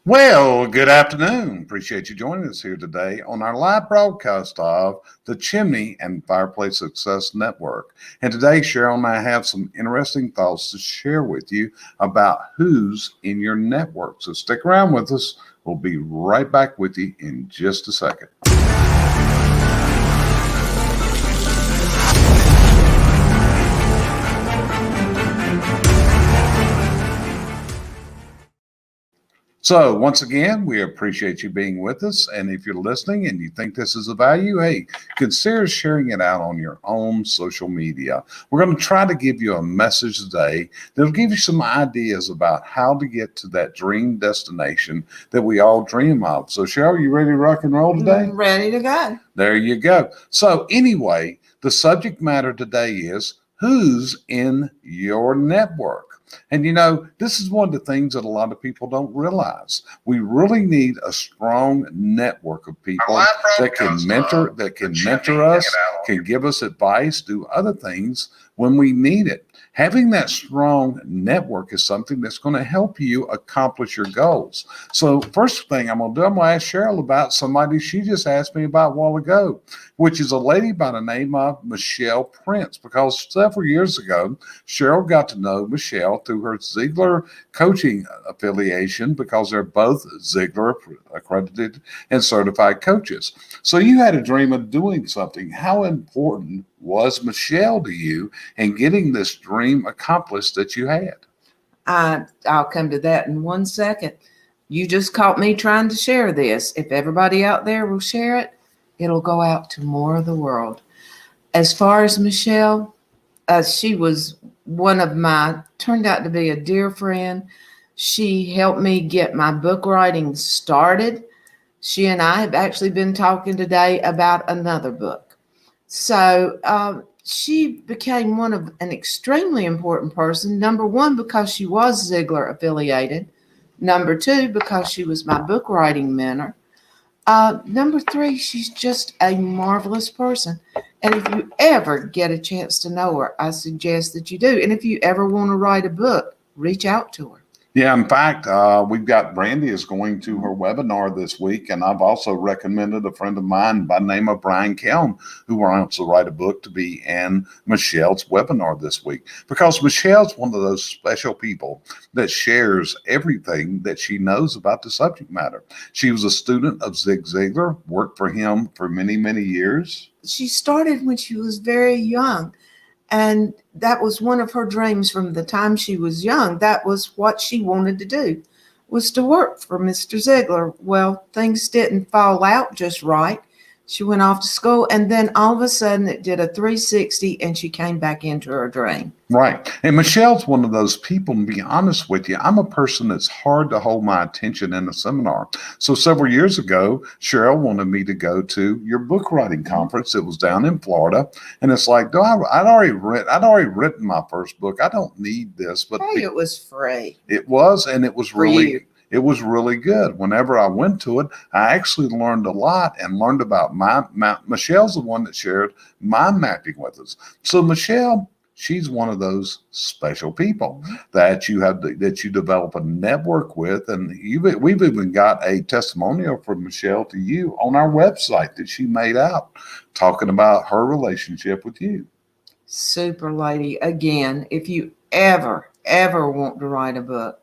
Well, good afternoon. Appreciate you joining us here today on our live broadcast of the Chimney and Fireplace Success Network. And today, Cheryl and I have some interesting thoughts to share with you about who's in your network. So stick around with us. We'll be right back with you in just a second. So once again, we appreciate you being with us. And if you're listening and you think this is of value, hey, consider sharing it out on your own social media. We're going to try to give you a message today that'll give you some ideas about how to get to that dream destination that we all dream of. So Cheryl, you ready to rock and roll today? Ready to go. There you go. So anyway, the subject matter today is who's in your network. And you know, this is one of the things that a lot of people don't realize. We really need a strong network of people that can mentor us, can give us advice, do other things when we need it. Having that strong network is something that's going to help you accomplish your goals. So first thing I'm going to do, I'm going to ask Cheryl about somebody she just asked me about a while ago, which is a lady by the name of Michelle Prince, because several years ago, Cheryl got to know Michelle through her Ziegler coaching affiliation because they're both Ziegler accredited and certified coaches. So you had a dream of doing something. How important was Michelle to you in getting this dream accomplished that you had? I'll come to that in 1 second. You just caught me trying to share this. If everybody out there will share it, it'll go out to more of the world. As far as Michelle, she was turned out to be a dear friend. She helped me get my book writing started. She and I have actually been talking today about another book. So she became an extremely important person. Number one, because she was Ziegler affiliated. Number two, because she was my book writing mentor. Number three, she's just a marvelous person. And if you ever get a chance to know her, I suggest that you do. And if you ever want to write a book, reach out to her. Yeah, in fact, we've got Brandy is going to her webinar this week, and I've also recommended a friend of mine by the name of Brian Kelm, who will also write a book, to be in Michelle's webinar this week, because Michelle's one of those special people that shares everything that she knows about the subject matter. She was a student of Zig Ziglar, worked for him for many, many years. She started when she was very young. And that was one of her dreams from the time she was young. That was what she wanted to do, was to work for Mr. Ziegler. Well, things didn't fall out just right. She went off to school, and then all of a sudden it did a 360 and she came back into her dream. Right. And Michelle's one of those people, and to be honest with you, I'm a person that's hard to hold my attention in a seminar. So several years ago, Cheryl wanted me to go to your book writing conference. It was down in Florida. And it's like, I'd already written my first book. I don't need this. But hey, it was free. It was, and it was really good. Whenever I went to it, I actually learned a lot and learned about Michelle's the one that shared mind mapping with us. So Michelle, she's one of those special people that you develop a network with. And we've even got a testimonial from Michelle to you on our website that she made out talking about her relationship with you. Super lady. Again, if you ever want to write a book,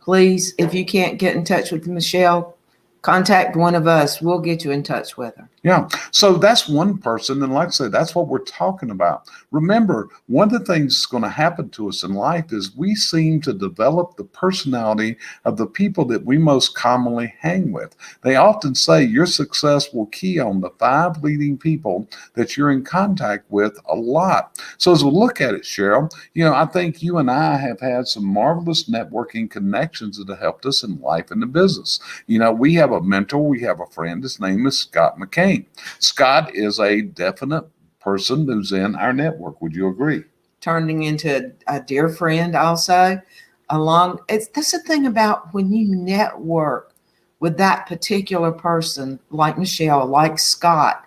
please, if you can't get in touch with Michelle, contact one of us. We'll get you in touch with her. Yeah. So that's one person. And like I said, that's what we're talking about. Remember, one of the things that's going to happen to us in life is we seem to develop the personality of the people that we most commonly hang with. They often say your success will key on the 5 leading people that you're in contact with a lot. So as we look at it, Cheryl, I think you and I have had some marvelous networking connections that have helped us in life and the business. We have a mentor, we have a friend. His name is Scott McCain. Scott is a definite person who's in our network. Would you agree? Turning into a dear friend also. That's the thing about when you network with that particular person, like Michelle, like Scott,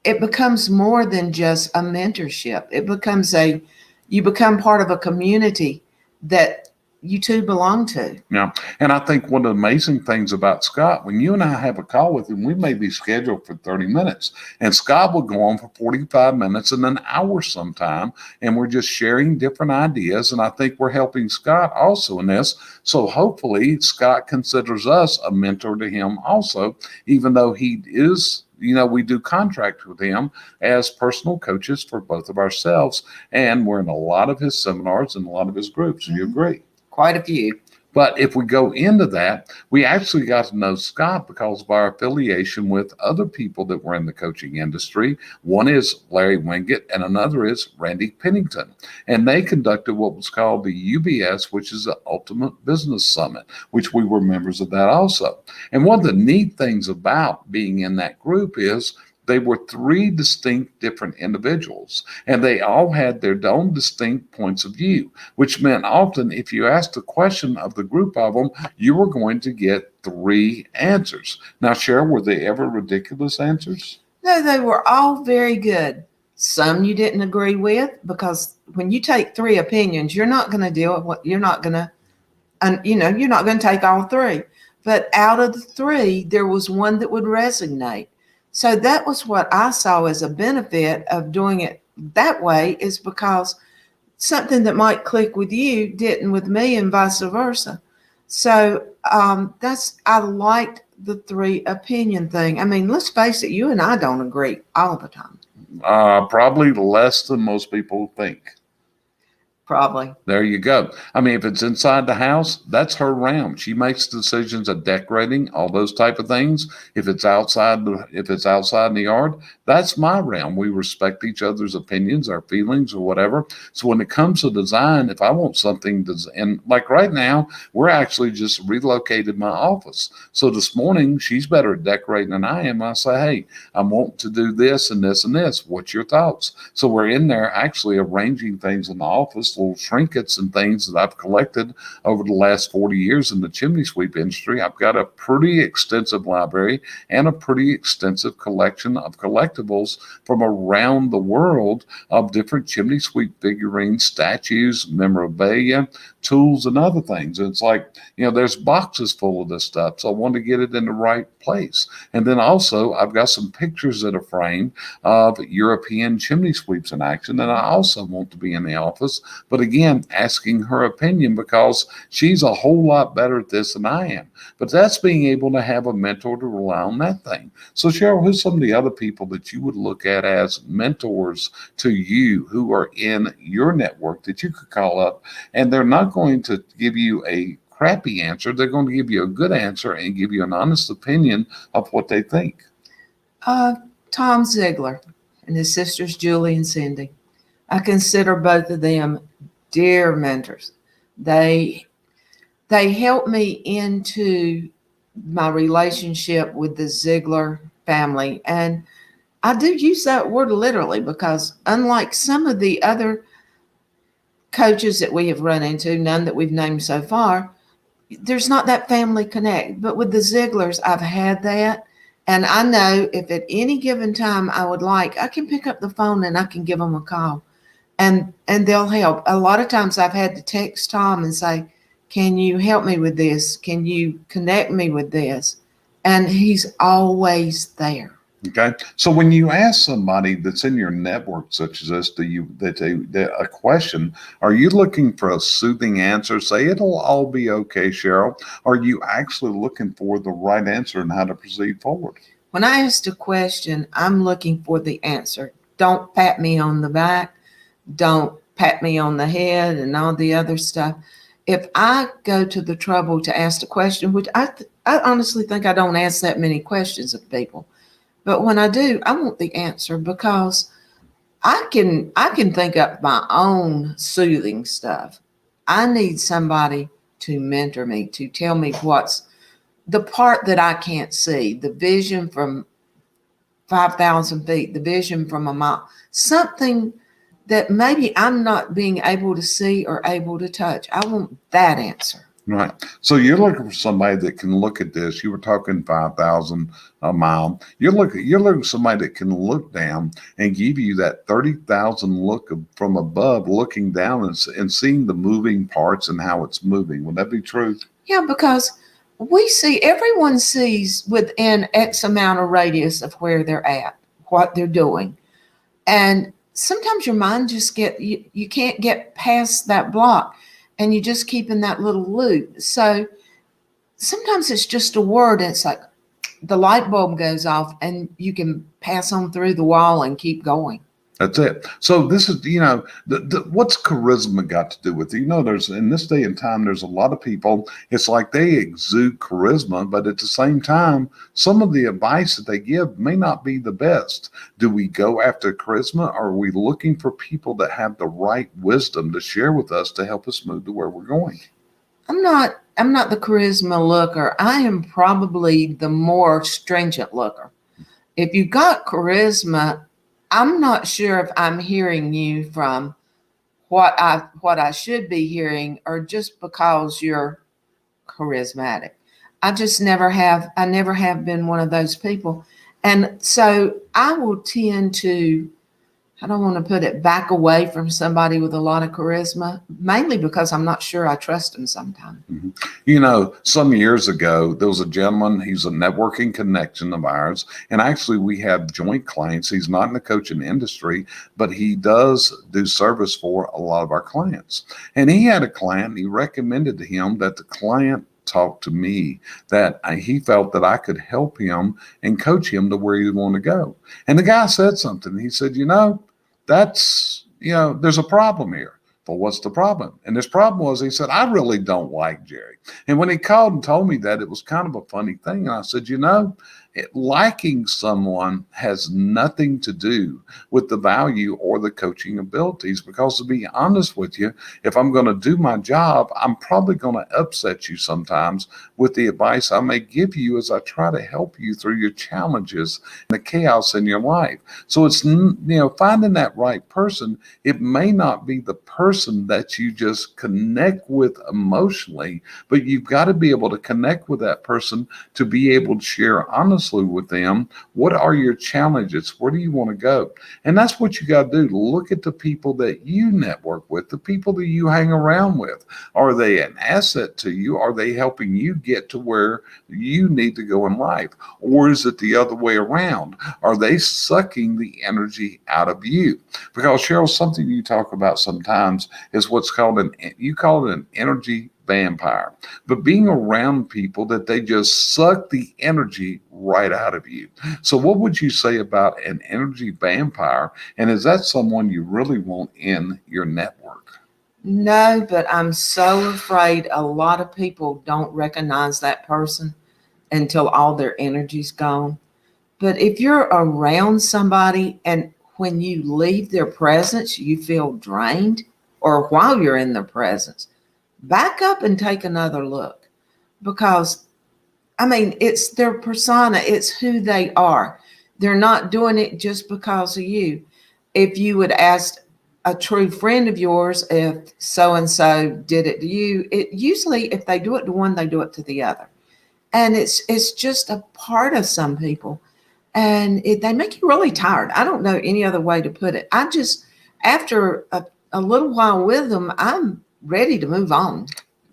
it becomes more than just a mentorship. You become part of a community that you two belong to. Yeah. And I think one of the amazing things about Scott, when you and I have a call with him, we may be scheduled for 30 minutes, and Scott will go on for 45 minutes and an hour sometime. And we're just sharing different ideas. And I think we're helping Scott also in this. So hopefully Scott considers us a mentor to him also, even though he is, we do contract with him as personal coaches for both of ourselves. And we're in a lot of his seminars and a lot of his groups. Do you agree? Quite a few. But if we go into that, we actually got to know Scott because of our affiliation with other people that were in the coaching industry. One is Larry Winget and another is Randy Pennington. And they conducted what was called the UBS, which is the Ultimate Business Summit, which we were members of that also. And one of the neat things about being in that group is they were three distinct different individuals, and they all had their own distinct points of view, which meant often if you asked a question of the group of them, you were going to get three answers. Now, Cheryl, were they ever ridiculous answers? No, they were all very good. Some you didn't agree with, because when you take three opinions, you're not going to deal with what you're not going to, you're not going to take all three. But out of the three, there was one that would resonate. So that was what I saw as a benefit of doing it that way, is because something that might click with you didn't with me, and vice versa. So I liked the three opinion thing. I mean, let's face it, you and I don't agree all the time. Probably less than most people think. Probably. There you go. I mean, if it's inside the house, that's her realm. She makes decisions of decorating, all those type of things. If it's outside in the yard, that's my realm. We respect each other's opinions, our feelings, or whatever. So when it comes to design, if I want something, and like right now, we're actually just relocated my office. So this morning, she's better at decorating than I am. I say, hey, I want to do this and this and this. What's your thoughts? So we're in there actually arranging things in the office, little trinkets and things that I've collected over the last 40 years in the chimney sweep industry. I've got a pretty extensive library and a pretty extensive collection of collectibles from around the world of different chimney sweep figurines, statues, memorabilia, tools, and other things. And it's like, there's boxes full of this stuff. So I want to get it in the right place. And then also I've got some pictures that are framed of European chimney sweeps in action that I also want to be in the office. But again, asking her opinion because she's a whole lot better at this than I am. But that's being able to have a mentor to rely on that thing. So Cheryl, who's some of the other people that you would look at as mentors to you who are in your network that you could call up, and they're not going to give you a crappy answer. They're going to give you a good answer and give you an honest opinion of what they think? Tom Ziegler and his sisters Julie and Cindy. I consider both of them dear mentors. They helped me into my relationship with the Ziegler family. And I do use that word literally because unlike some of the other coaches that we have run into, none that we've named so far, there's not that family connect. But with the Zieglers, I've had that. And I know if at any given time I would like, I can pick up the phone and I can give them a call. And they'll help. A lot of times I've had to text Tom and say, can you help me with this? Can you connect me with this? And he's always there. Okay. So when you ask somebody that's in your network such as this, a question, are you looking for a soothing answer? Say it'll all be okay, Cheryl. Are you actually looking for the right answer and how to proceed forward? When I ask a question, I'm looking for the answer. Don't pat me on the back. Don't pat me on the head and all the other stuff. If I go to the trouble to ask the question, which I honestly think I don't ask that many questions of people, but when I do, I want the answer because I can think up my own soothing stuff. I need somebody to mentor me, to tell me what's the part that I can't see, the vision from 5,000 feet, the vision from a mile, something that maybe I'm not being able to see or able to touch. I want that answer. Right. So you're looking for somebody that can look at this. You were talking 5,000 a mile. You're looking for somebody that can look down and give you that 30,000 look from above, looking down and seeing the moving parts and how it's moving. Would that be true? Yeah, because everyone sees within X amount of radius of where they're at, what they're doing. And sometimes your mind just you can't get past that block and you just keep in that little loop. So sometimes it's just a word and it's like the light bulb goes off and you can pass on through the wall and keep going. That's it. So this is, what's charisma got to do with it? There's in this day and time, there's a lot of people, it's like they exude charisma, but at the same time, some of the advice that they give may not be the best. Do we go after charisma, or are we looking for people that have the right wisdom to share with us to help us move to where we're going? I'm not the charisma looker. I am probably the more stringent looker. If you got charisma, I'm not sure if I'm hearing you from what I should be hearing, or just because you're charismatic. I never have been one of those people. And so I will tend to, I don't want to put it, back away from somebody with a lot of charisma, mainly because I'm not sure I trust them sometimes. Mm-hmm. Some years ago, there was a gentleman, he's a networking connection of ours, and actually we have joint clients. He's not in the coaching industry, but he does do service for a lot of our clients. And he had a client, he recommended to him that the client talked to me, that he felt that I could help him and coach him to where he would want to go. And the guy said something. He said, there's a problem here. Well, what's the problem? And this problem was, he said, I really don't like Jerry. And when he called and told me that, it was kind of a funny thing. And I said, liking someone has nothing to do with the value or the coaching abilities, because to be honest with you, if I'm going to do my job, I'm probably going to upset you sometimes with the advice I may give you as I try to help you through your challenges and the chaos in your life. So it's, finding that right person. It may not be the person that you just connect with emotionally, but you've got to be able to connect with that person to be able to share honestly with them. What are your challenges? Where do you want to go? And that's what you got to do. Look at the people that you network with, the people that you hang around with. Are they an asset to you? Are they helping you get to where you need to go in life? Or is it the other way around? Are they sucking the energy out of you? Because Sheryl, something you talk about sometimes is what's called you call it an energy vampire, but being around people that they just suck the energy right out of you. So what would you say about an energy vampire? And is that someone you really want in your network? No, but I'm so afraid a lot of people don't recognize that person until all their energy's gone. But if you're around somebody and when you leave their presence, you feel drained, or while you're in their presence, back up and take another look, because it's their persona. It's who they are. They're not doing it just because of you. If you would ask a true friend of yours if so-and-so did it to you, it usually, if they do it to one, they do it to the other. And it's just a part of some people. And they make you really tired. I don't know any other way to put it. After a little while with them, I'm ready to move on.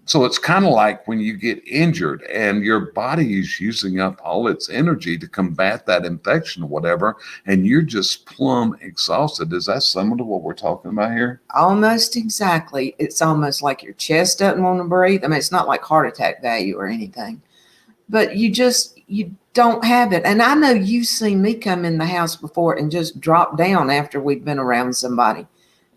So it's kind of like when you get injured and your body is using up all its energy to combat that infection or whatever, and you're just plumb exhausted. Is that similar to what we're talking about here? Almost exactly. It's almost like your chest doesn't want to breathe. It's not like heart attack value or anything, but you don't have it. And I know you've seen me come in the house before and just drop down after we've been around somebody.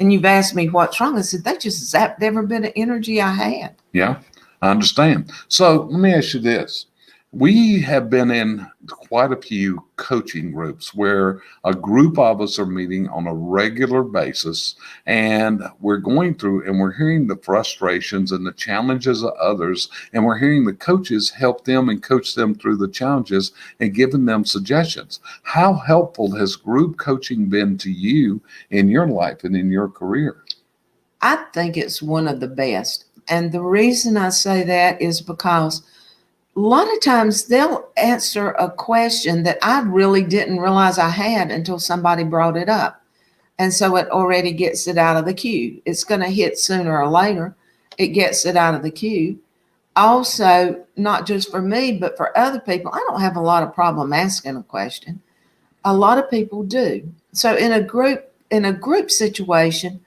And you've asked me what's wrong. I said, they just zapped every bit of energy I had. Yeah, I understand. So let me ask you this. We have been in quite a few coaching groups where a group of us are meeting on a regular basis, and we're going through and we're hearing the frustrations and the challenges of others, and we're hearing the coaches help them and coach them through the challenges and giving them suggestions. How helpful has group coaching been to you in your life and in your career? I think it's one of the best. And the reason I say that is because a lot of times they'll answer a question that I really didn't realize I had until somebody brought it up. And so it already gets it out of the queue. It's going to hit sooner or later. It gets it out of the queue. Also, not just for me, but for other people, I don't have a lot of problem asking a question. A lot of people do. So in a group situation,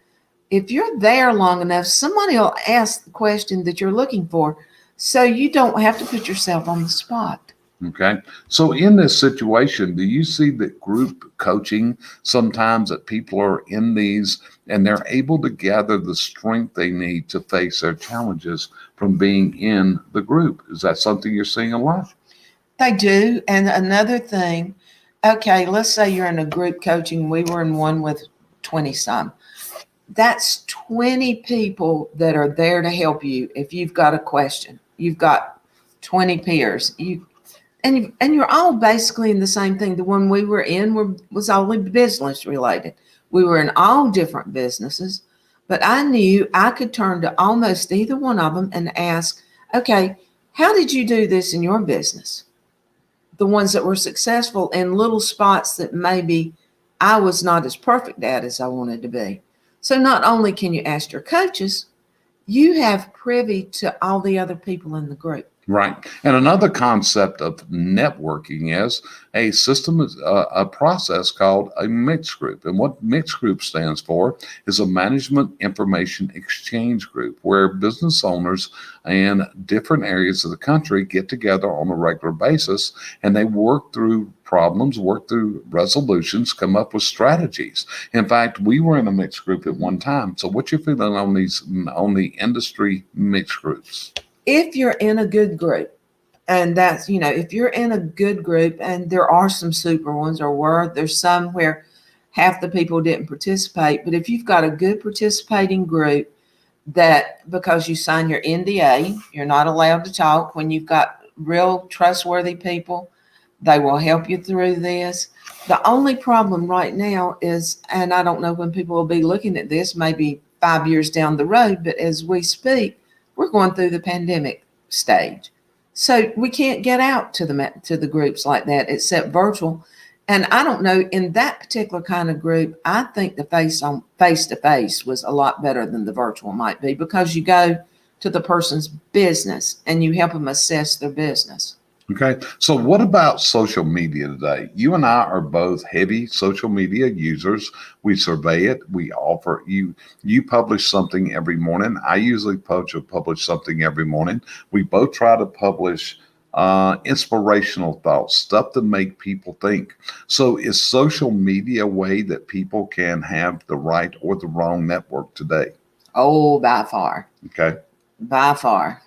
if you're there long enough, somebody will ask the question that you're looking for. So you don't have to put yourself on the spot. Okay. So in this situation, do you see that group coaching sometimes that people are in these and they're able to gather the strength they need to face their challenges from being in the group? Is that something you're seeing a lot? They do. And another thing, okay, let's say you're in a group coaching. We were in one with 20 some. That's 20 people that are there to help you. If you've got a question, you've got 20 peers. And you're all basically in the same thing. The one we were in was only business related. We were in all different businesses, but I knew I could turn to almost either one of them and ask, okay, how did you do this in your business? The ones that were successful in little spots that maybe I was not as perfect at as I wanted to be. So not only can you ask your coaches, you have privy to all the other people in the group. Right. And another concept of networking is a system, a process called a mixed group. And what mixed group stands for is a management information exchange group where business owners in different areas of the country get together on a regular basis and they work through problems, work through resolutions, come up with strategies. In fact, we were in a mixed group at one time. So what's your feeling on the industry mixed groups? If you're in a good group, and that's, if you're in a good group, and there are some super ones, there's some where half the people didn't participate, but if you've got a good participating group that, because you sign your NDA, you're not allowed to talk. When you've got real trustworthy people, they will help you through this. The only problem right now is, and I don't know when people will be looking at this, maybe 5 years down the road, but as we speak, we're going through the pandemic stage. So we can't get out to the groups like that except virtual. And I don't know, in that particular kind of group, I think the face-to-face was a lot better than the virtual might be, because you go to the person's business and you help them assess their business. Okay. So what about social media today? You and I are both heavy social media users. We survey it. We offer you publish something every morning. I usually publish something every morning. We both try to publish inspirational thoughts, stuff that make people think. So is social media a way that people can have the right or the wrong network today? Oh, by far. Okay. By far.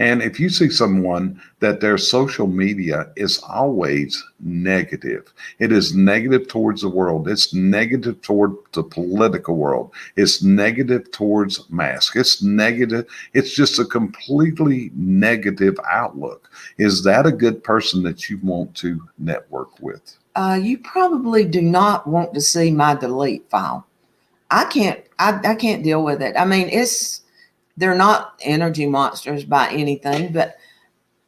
And if you see someone that their social media is always negative, it is negative towards the world. It's negative toward the political world. It's negative towards masks. It's negative. It's just a completely negative outlook. Is that a good person that you want to network with? You probably do not want to see my delete file. I can't deal with it. I mean, they're not energy monsters by anything, but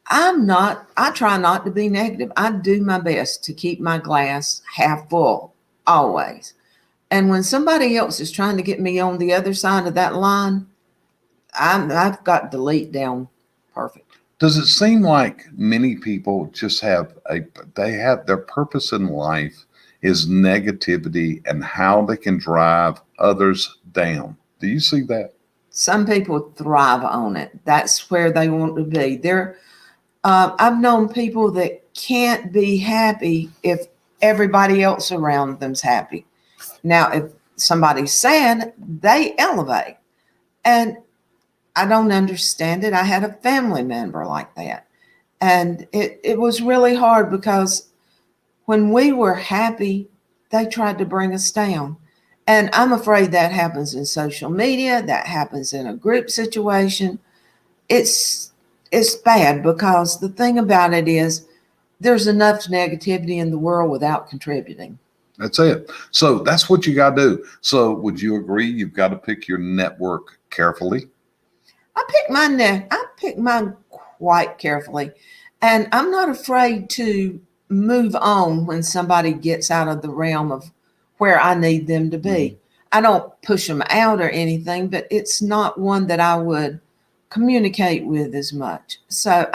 I try not to be negative. I do my best to keep my glass half full, always. And when somebody else is trying to get me on the other side of that line, I've got delete down perfect. Does it seem like many people just have their purpose in life is negativity and how they can drive others down? Do you see that? Some people thrive on it. That's where they want to be. I've known people that can't be happy if everybody else around them's happy. Now, if somebody's sad, they elevate. And I don't understand it. I had a family member like that. And it was really hard because when we were happy, they tried to bring us down. And I'm afraid that happens in social media, that happens in a group situation. It's bad, because the thing about it is there's enough negativity in the world without contributing. That's it. So that's what you got to do. So would you agree you've got to pick your network carefully? I pick mine quite carefully, and I'm not afraid to move on when somebody gets out of the realm of where I need them to be. I don't push them out or anything, but it's not one that I would communicate with as much. So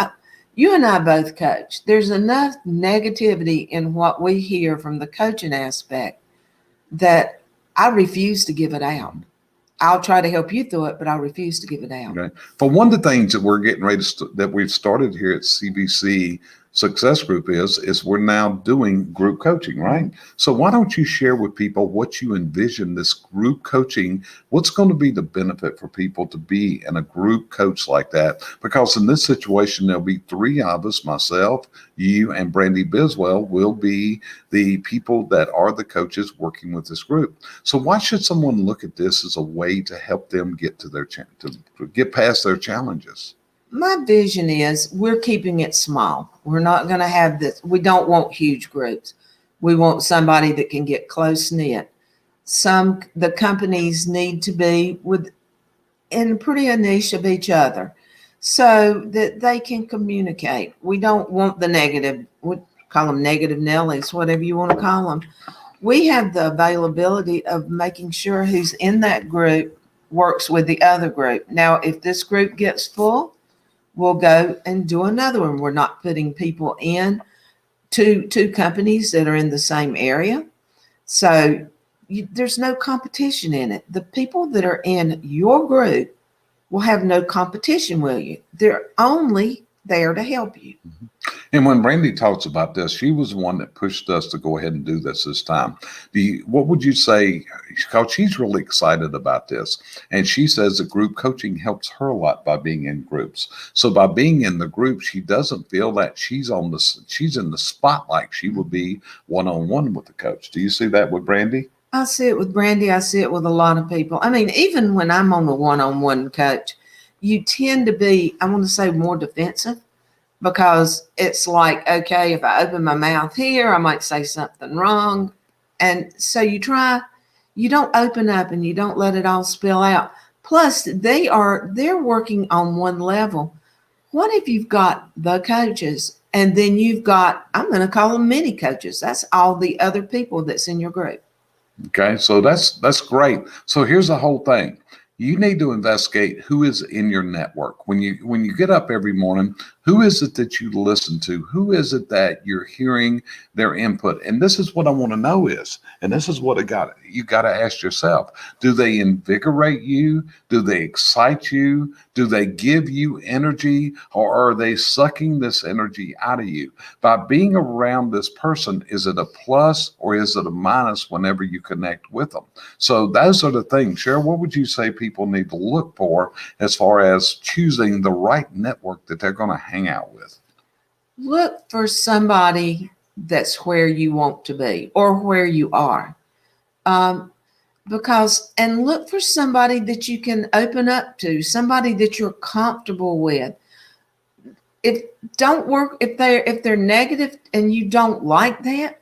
you and I both coach. There's enough negativity in what we hear from the coaching aspect that I refuse to give it out. I'll try to help you through it, but I refuse to give it out. Okay. For one of the things that we're getting ready to, that we've started here at CBC Success Group is we're now doing group coaching, right? So why don't you share with people what you envision this group coaching, what's going to be the benefit for people to be in a group coach like that? Because in this situation, there'll be three of us, myself, you, and Brandy Biswell will be the people that are the coaches working with this group. So why should someone look at this as a way to help them get to their to get past their challenges? My vision is we're keeping it small. We're not going to have this. We don't want huge groups. We want somebody that can get close knit. The companies need to be in pretty a niche of each other so that they can communicate. We don't want the negative, we call them negative Nellies, whatever you want to call them. We have the availability of making sure who's in that group works with the other group. Now, if this group gets full, we'll go and do another one. We're not putting people in to companies that are in the same area. So there's no competition in it. The people that are in your group will have no competition with you. They're only there to help you. And when Brandy talks about this, she was the one that pushed us to go ahead and do this time. What would you say? Because she's really excited about this. And she says that group coaching helps her a lot by being in groups. So by being in the group, she doesn't feel that she's in the spotlight. She would be one-on-one with the coach. Do you see that with Brandy? I see it with Brandy. I see it with a lot of people. I mean, even when I'm on the one-on-one coach, you tend to be, I want to say, more defensive. Because it's like, okay, if I open my mouth here, I might say something wrong. And so you don't open up and you don't let it all spill out. Plus, they're working on one level. What if you've got the coaches and then you've got, I'm going to call them mini coaches. That's all the other people that's in your group. Okay, so that's great. So here's the whole thing. You need to investigate who is in your network. When you get up every morning, who is it that you listen to? Who is it that you're hearing their input? And this is what I want to know is, and this is what you got to ask yourself. Do they invigorate you? Do they excite you? Do they give you energy, or are they sucking this energy out of you? By being around this person, is it a plus or is it a minus whenever you connect with them? So those are the things. Cheryl, what would you say people need to look for as far as choosing the right network that they're going to hang out with? Look for somebody that's where you want to be or where you are. And look for somebody that you can open up to, somebody that you're comfortable with. If they're negative and you don't like that,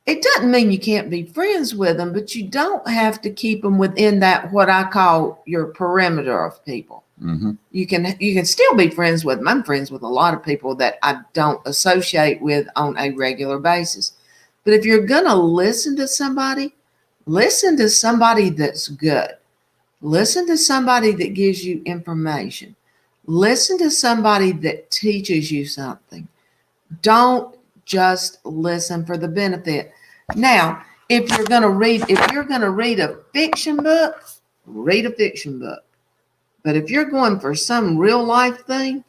it doesn't mean you can't be friends with them, but you don't have to keep them within that, what I call your perimeter of people. Mm-hmm. You can still be friends with them. I'm friends with a lot of people that I don't associate with on a regular basis. But if you're going to listen to somebody that's good. Listen to somebody that gives you information. Listen to somebody that teaches you something. Don't just listen for the benefit. Now, if you're going to read a fiction book, read a fiction book. But if you're going for some real life thing,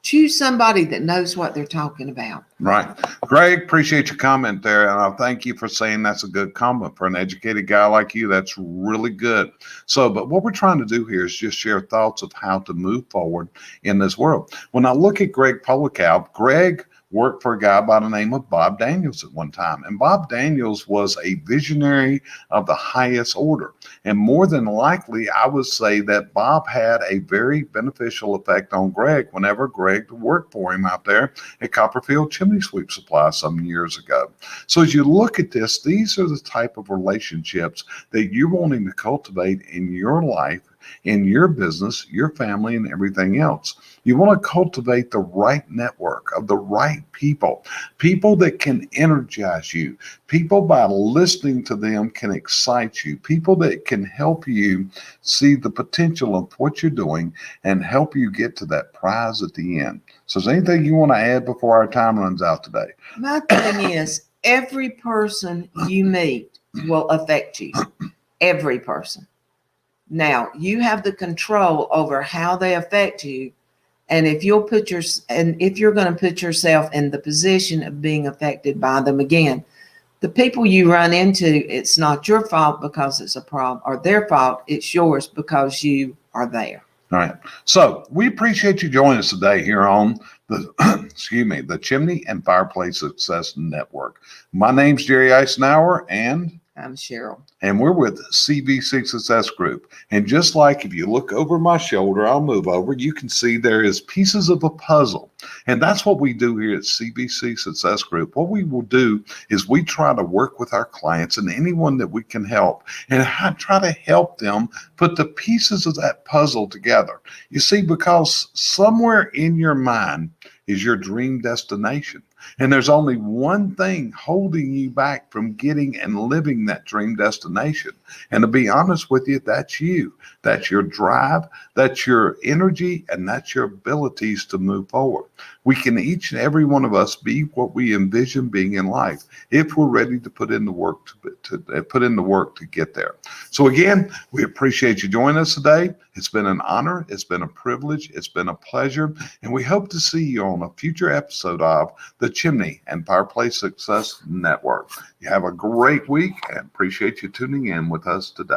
choose somebody that knows what they're talking about. Right. Greg, appreciate your comment there. And I thank you for saying that's a good comment for an educated guy like you. That's really good. So, but what we're trying to do here is just share thoughts of how to move forward in this world. When I look at Greg Polikow, Greg worked for a guy by the name of Bob Daniels at one time. And Bob Daniels was a visionary of the highest order. And more than likely, I would say that Bob had a very beneficial effect on Greg whenever Greg worked for him out there at Copperfield Chimney Sweep Supply some years ago. So as you look at this, these are the type of relationships that you're wanting to cultivate in your life in your business, your family, and everything else. You want to cultivate the right network of the right people, people that can energize you. People, by listening to them, can excite you. People that can help you see the potential of what you're doing and help you get to that prize at the end. So is there anything you want to add before our time runs out today? My thing is, every person you meet will affect you. Every person. Now, you have the control over how they affect you. And if you're going to put yourself in the position of being affected by them again, the people you run into, it's not your fault because it's a problem, or their fault, it's yours because you are there. All right. So we appreciate you joining us today here on the, the Chimney and Fireplace Success Network. My name's Jerry Eisenhower, and I'm Sheryl. And we're with CVC Success Group. And just like if you look over my shoulder, I'll move over, you can see there is pieces of a puzzle. And that's what we do here at CVC Success Group. What we will do is we try to work with our clients and anyone that we can help and try to help them put the pieces of that puzzle together. You see, because somewhere in your mind is your dream destination. And there's only one thing holding you back from getting and living that dream destination. And to be honest with you, that's you. That's your drive, that's your energy, and that's your abilities to move forward. We can each and every one of us be what we envision being in life if we're ready to put in the work to get there. So again, we appreciate you joining us today. It's been an honor. It's been a privilege. It's been a pleasure. And we hope to see you on a future episode of the Chimney and Fireplace Success Network. You have a great week and appreciate you tuning in with us today.